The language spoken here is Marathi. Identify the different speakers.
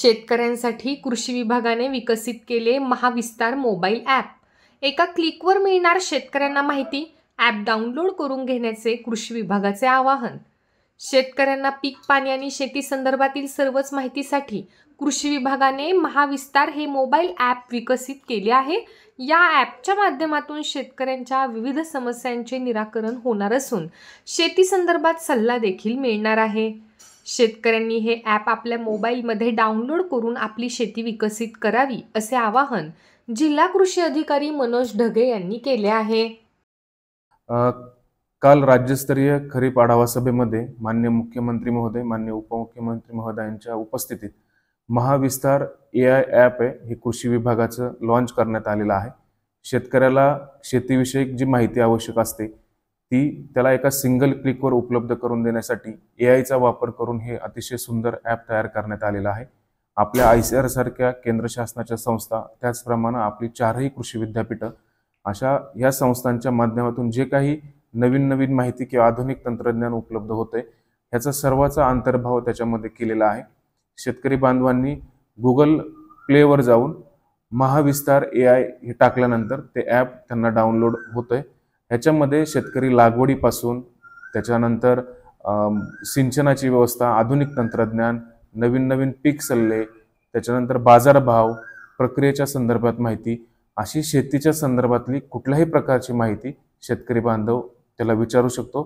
Speaker 1: शेतकऱ्यांसाठी कृषी विभागाने विकसित केले महाविस्तार मोबाईल ॲप. एका क्लिकवर मिळणार शेतकऱ्यांना माहिती. ॲप डाउनलोड करून घेण्याचे कृषी विभागाचे आवाहन. शेतकऱ्यांना पीक पाणी आणि शेती संदर्भातील सर्वच माहितीसाठी कृषी विभागाने महाविस्तार हे मोबाईल ॲप विकसित केले आहे. या ॲपच्या माध्यमातून शेतकऱ्यांच्या विविध समस्यांचे निराकरण होणार असून शेती संदर्भात सल्ला देखील मिळणार आहे. शेतकऱ्यांनी हे ॲप आपल्या मोबाईलमध्ये डाउनलोड करून आपली शेती विकसित करावी, असे आवाहन जिल्हा कृषी अधिकारी मनोज ढगे यांनी केले आहे.
Speaker 2: काल राज्यस्तरीय खरीप आढावा सभेमध्ये माननीय मुख्यमंत्री महोदय, माननीय उपमुख्यमंत्री महोदयांच्या उपस्थितीत महाविस्तार AI ॲप आहे हे कृषी विभागाचं लॉन्च करण्यात आलेलं आहे. शेतकऱ्याला शेतीविषयक जी माहिती आवश्यक असते ती त्याला एका सिंगल क्लिकवर उपलब्ध करून देण्यासाठी AIचा वापर करून हे अतिशय सुंदर ॲप तयार करण्यात आलेलं आहे. आपल्या ICAR सारख्या केंद्र शासनाच्या संस्था, त्याचप्रमाणे आपली 4ही कृषी विद्यापीठं अशा या संस्थांच्या माध्यमातून जे काही नवीन माहिती किंवा आधुनिक तंत्रज्ञान उपलब्ध होते ह्याचा सर्वाचा अंतर्भाव त्याच्यामध्ये केलेला आहे. शेतकरी बांधवांनी Google प्लेवर जाऊन महाविस्तार AI हे टाकल्यानंतर ते ॲप त्यांना डाउनलोड होतंय. ह्याच्यामध्ये शेतकरी लागवडीपासून त्याच्यानंतर सिंचनाची व्यवस्था, आधुनिक तंत्रज्ञान, नवीन पीक सल्ले, त्याच्यानंतर बाजारभाव, प्रक्रियेच्या संदर्भात माहिती, अशी शेतीच्या संदर्भातली कुठल्याही प्रकारची माहिती शेतकरी बांधव त्याला विचारू शकतो.